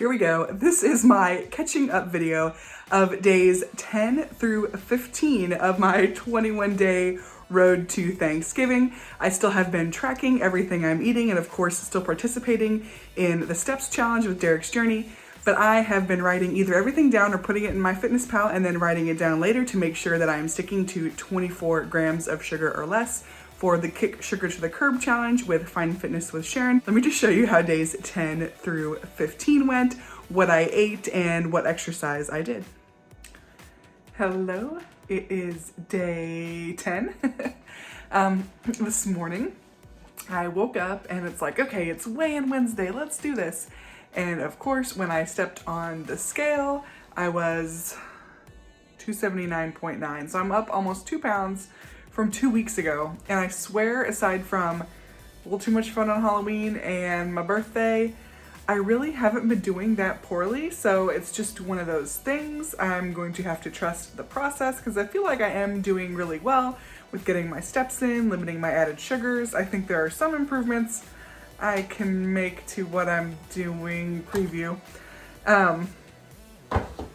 here we go. This is my catching up video of days 10 through 15 of my 21-day road to Thanksgiving. I still have been tracking everything I'm eating and of course still participating in the Steps Challenge with Derek's Journey, but I have been writing either everything down or putting it in MyFitnessPal and then writing it down later to make sure that I am sticking to 24 grams of sugar or less for the Kick Sugar to the Curb challenge with Find Fitness with Sharon. Let me just show you how days 10 through 15 went, what I ate, and what exercise I did. Hello, it is day 10. This morning, I woke up and it's like, okay, it's weigh-in Wednesday, let's do this. And of course, when I stepped on the scale, I was 279.9. So I'm up almost 2 pounds from 2 weeks ago. And I swear, aside from a little too much fun on Halloween and my birthday, I really haven't been doing that poorly. So it's just one of those things. I'm going to have to trust the process because I feel like I am doing really well with getting my steps in, limiting my added sugars. I think there are some improvements I can make to what I'm doing preview.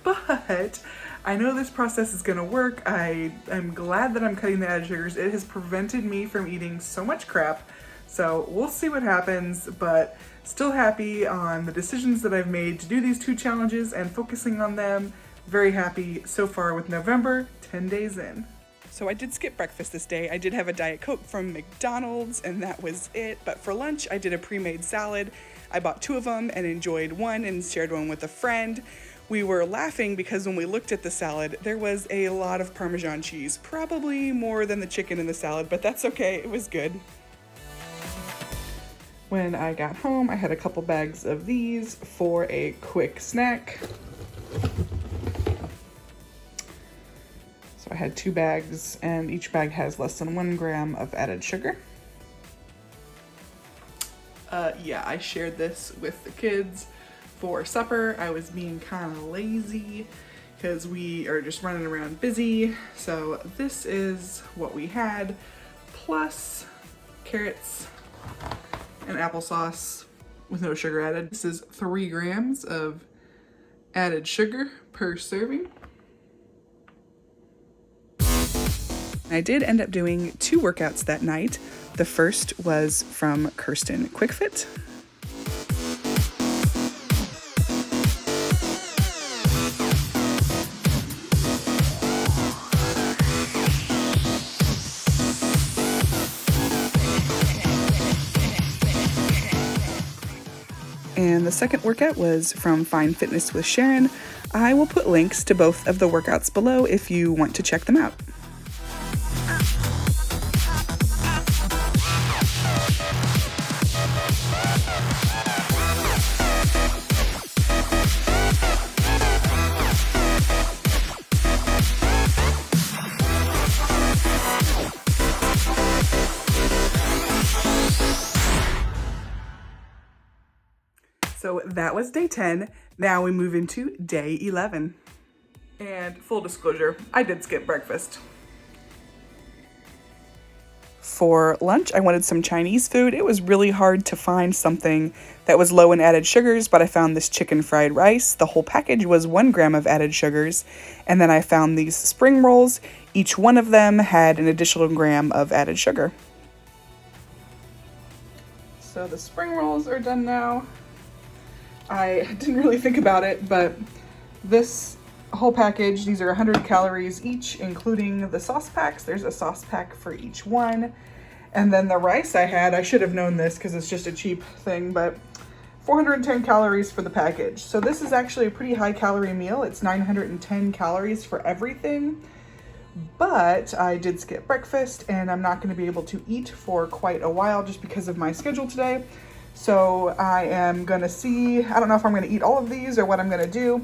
But I know this process is gonna work. I'm glad that I'm cutting the added sugars. It has prevented me from eating so much crap. So we'll see what happens, but still happy on the decisions that I've made to do these 2 challenges and focusing on them. Very happy so far with November, 10 days in. So I did skip breakfast this day. I did have a Diet Coke from McDonald's and that was it. But for lunch, I did a pre-made salad. I bought 2 of them and enjoyed one and shared one with a friend. We were laughing because when we looked at the salad, there was a lot of Parmesan cheese, probably more than the chicken in the salad, but that's okay, it was good. When I got home, I had a couple bags of these for a quick snack. So I had 2 bags and each bag has less than 1 gram of added sugar. Yeah, I shared this with the kids for supper. I was being kind of lazy because we are just running around busy. So this is what we had, plus carrots and applesauce with no sugar added. This is 3 grams of added sugar per serving. I did end up doing 2 workouts that night. The first was from Kirsten QuickFit. And the second workout was from Find Fitness with Sharon. I will put links to both of the workouts below if you want to check them out. So that was day 10. Now we move into day 11. And full disclosure, I did skip breakfast. For lunch, I wanted some Chinese food. It was really hard to find something that was low in added sugars, but I found this chicken fried rice. The whole package was 1 gram of added sugars. And then I found these spring rolls. Each one of them had an additional gram of added sugar. So the spring rolls are done now. I didn't really think about it, but this whole package, these are 100 calories each, including the sauce packs. There's a sauce pack for each one. And then the rice I should have known this because it's just a cheap thing, but 410 calories for the package. So this is actually a pretty high calorie meal. It's 910 calories for everything, but I did skip breakfast and I'm not going to be able to eat for quite a while just because of my schedule today. So I am gonna see, I don't know if I'm gonna eat all of these or what I'm gonna do,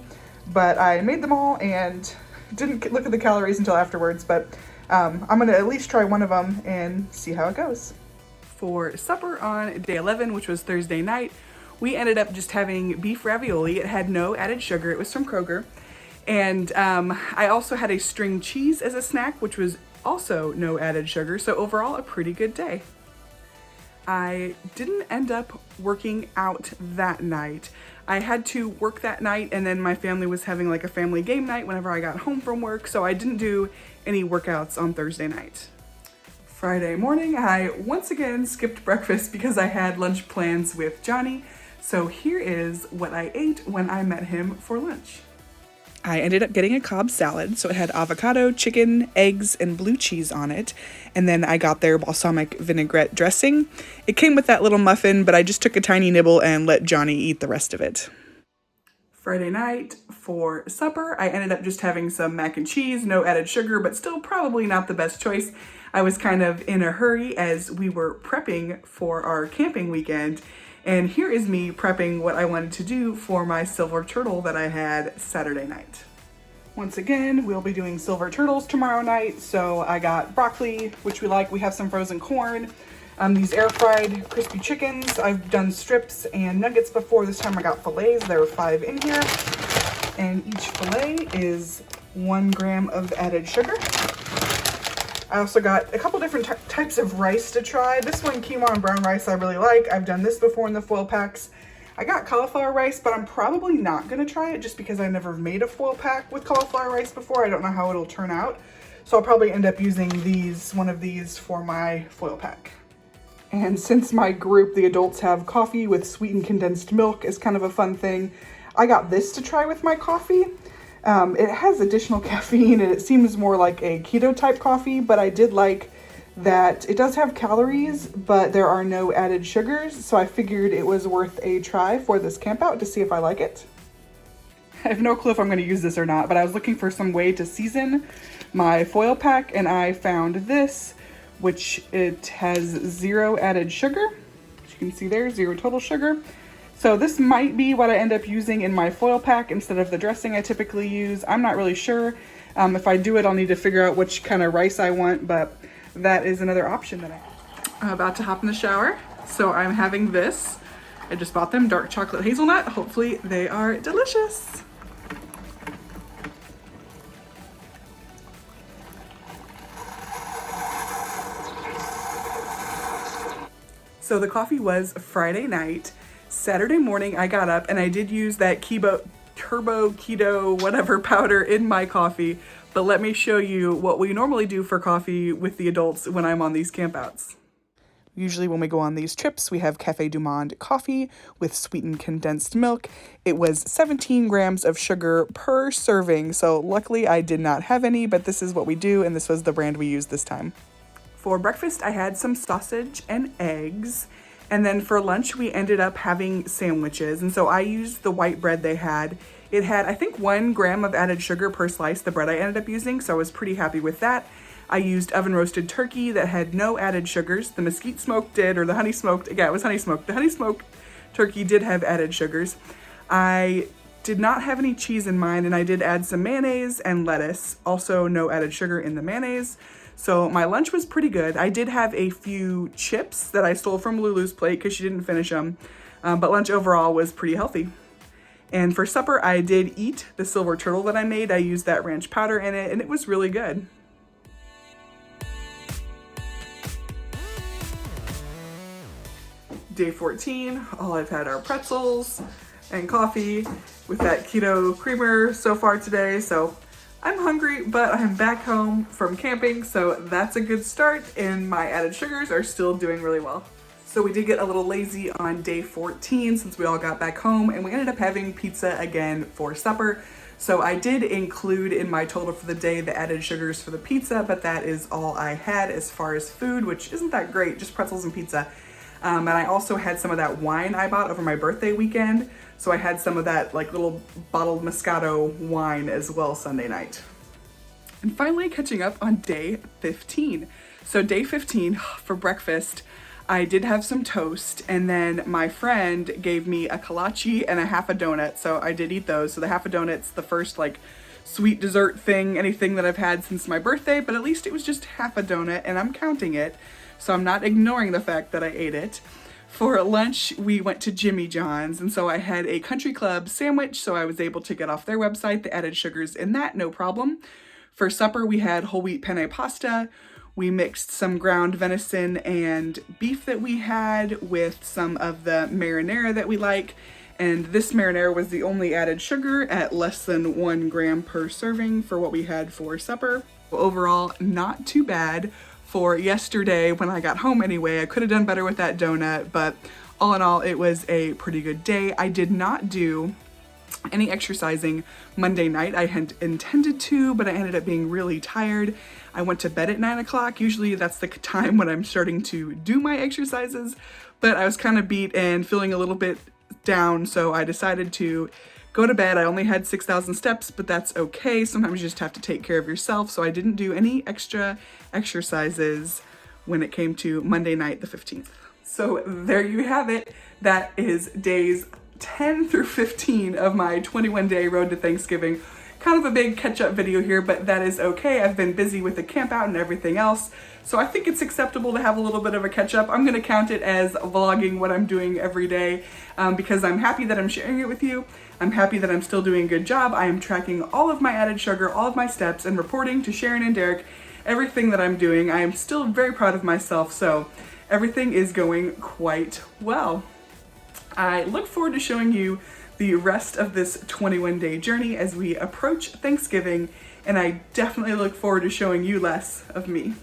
but I made them all and didn't look at the calories until afterwards, but I'm gonna at least try one of them and see how it goes. For supper on day 11, which was Thursday night, we ended up just having beef ravioli. It had no added sugar, it was from Kroger. And I also had a string cheese as a snack, which was also no added sugar. So overall, a pretty good day. I didn't end up working out that night. I had to work that night, and then my family was having like a family game night whenever I got home from work, so I didn't do any workouts on Thursday night. Friday morning, I once again skipped breakfast because I had lunch plans with Johnny, so here is what I ate when I met him for lunch. I ended up getting a Cobb salad, so it had avocado, chicken, eggs, and blue cheese on it. And then I got their balsamic vinaigrette dressing. It came with that little muffin, but I just took a tiny nibble and let Johnny eat the rest of it. Friday night for supper, I ended up just having some mac and cheese, no added sugar, but still probably not the best choice. I was kind of in a hurry as we were prepping for our camping weekend. And here is me prepping what I wanted to do for my silver turtle that I had Saturday night. Once again, we'll be doing silver turtles tomorrow night. So I got broccoli, which we like. We have some frozen corn. These air fried crispy chickens. I've done strips and nuggets before. This time I got fillets. There were 5 in here. And each fillet is 1 gram of added sugar. I also got a couple different types of rice to try. This one, quinoa and brown rice, I really like. I've done this before in the foil packs. I got cauliflower rice, but I'm probably not gonna try it just because I never made a foil pack with cauliflower rice before. I don't know how it'll turn out. So I'll probably end up using one of these for my foil pack. And since my group, the adults, have coffee with sweetened condensed milk as kind of a fun thing, I got this to try with my coffee. It has additional caffeine and it seems more like a keto type coffee, but I did like that it does have calories, but there are no added sugars. So I figured it was worth a try for this camp out to see if I like it. I have no clue if I'm going to use this or not, but I was looking for some way to season my foil pack and I found this, which it has 0 added sugar. As you can see there, 0 total sugar. So this might be what I end up using in my foil pack instead of the dressing I typically use. I'm not really sure. If I do it, I'll need to figure out which kind of rice I want, but that is another option that I'm about to hop in the shower. So I'm having this. I just bought them, dark chocolate hazelnut. Hopefully they are delicious. So the coffee was Friday night. Saturday morning, I got up and I did use that turbo keto whatever powder in my coffee, but let me show you what we normally do for coffee with the adults when I'm on these campouts. Usually when we go on these trips, we have Café du Monde coffee with sweetened condensed milk. It was 17 grams of sugar per serving, so luckily I did not have any, but this is what we do, and this was the brand we used this time. For breakfast, I had some sausage and eggs. And then for lunch, we ended up having sandwiches. And so I used the white bread they had. It had, I think, 1 gram of added sugar per slice, the bread I ended up using. So I was pretty happy with that. I used oven roasted turkey that had no added sugars. The mesquite smoked did, or the honey smoked. Yeah, it was honey smoked. The honey smoked turkey did have added sugars. I did not have any cheese in mine, and I did add some mayonnaise and lettuce. Also no added sugar in the mayonnaise. So my lunch was pretty good. I did have a few chips that I stole from Lulu's plate because she didn't finish them, but lunch overall was pretty healthy. And for supper, I did eat the silver turtle that I made. I used that ranch powder in it, and it was really good. Day 14, all I've had are pretzels and coffee with that keto creamer so far today. So I'm hungry, but I'm back home from camping, so that's a good start, and my added sugars are still doing really well. So we did get a little lazy on day 14 since we all got back home, and we ended up having pizza again for supper. So I did include in my total for the day the added sugars for the pizza, but that is all I had as far as food, which isn't that great, just pretzels and pizza. And I also had some of that wine I bought over my birthday weekend. So I had some of that like little bottled Moscato wine as well Sunday night. And finally catching up on day 15. So day 15 for breakfast, I did have some toast, and then my friend gave me a kolache and a half a donut. So I did eat those. So the half a donut's the first like sweet dessert thing, anything that I've had since my birthday, but at least it was just half a donut and I'm counting it. So I'm not ignoring the fact that I ate it. For lunch, we went to Jimmy John's, and so I had a country club sandwich, so I was able to get off their website the added sugars in that, no problem. For supper, we had whole wheat penne pasta We mixed some ground venison and beef that we had with some of the marinara that we like. And this marinara was the only added sugar at less than 1 gram per serving for what we had for supper. Overall, not too bad for yesterday when I got home anyway. I could have done better with that donut, but all in all, it was a pretty good day. I did not do any exercising Monday night. I had intended to, but I ended up being really tired. I went to bed at 9 o'clock. Usually that's the time when I'm starting to do my exercises, but I was kind of beat and feeling a little bit down, so I decided to go to bed. I only had 6,000 steps, but that's okay. Sometimes you just have to take care of yourself, so I didn't do any extra exercises when it came to Monday night, the 15th. So there you have it. That is days 10 through 15 of my 21-day road to Thanksgiving. Kind of a big catch-up video here, but that is okay. I've been busy with the camp out and everything else, so I think it's acceptable to have a little bit of a catch-up. I'm gonna count it as vlogging what I'm doing every day because I'm happy that I'm sharing it with you. I'm happy that I'm still doing a good job. I am tracking all of my added sugar, all of my steps, and reporting to Sharon and Derek everything that I'm doing. I am still very proud of myself, so everything is going quite well. I look forward to showing you the rest of this 21-day journey as we approach Thanksgiving, and I definitely look forward to showing you less of me.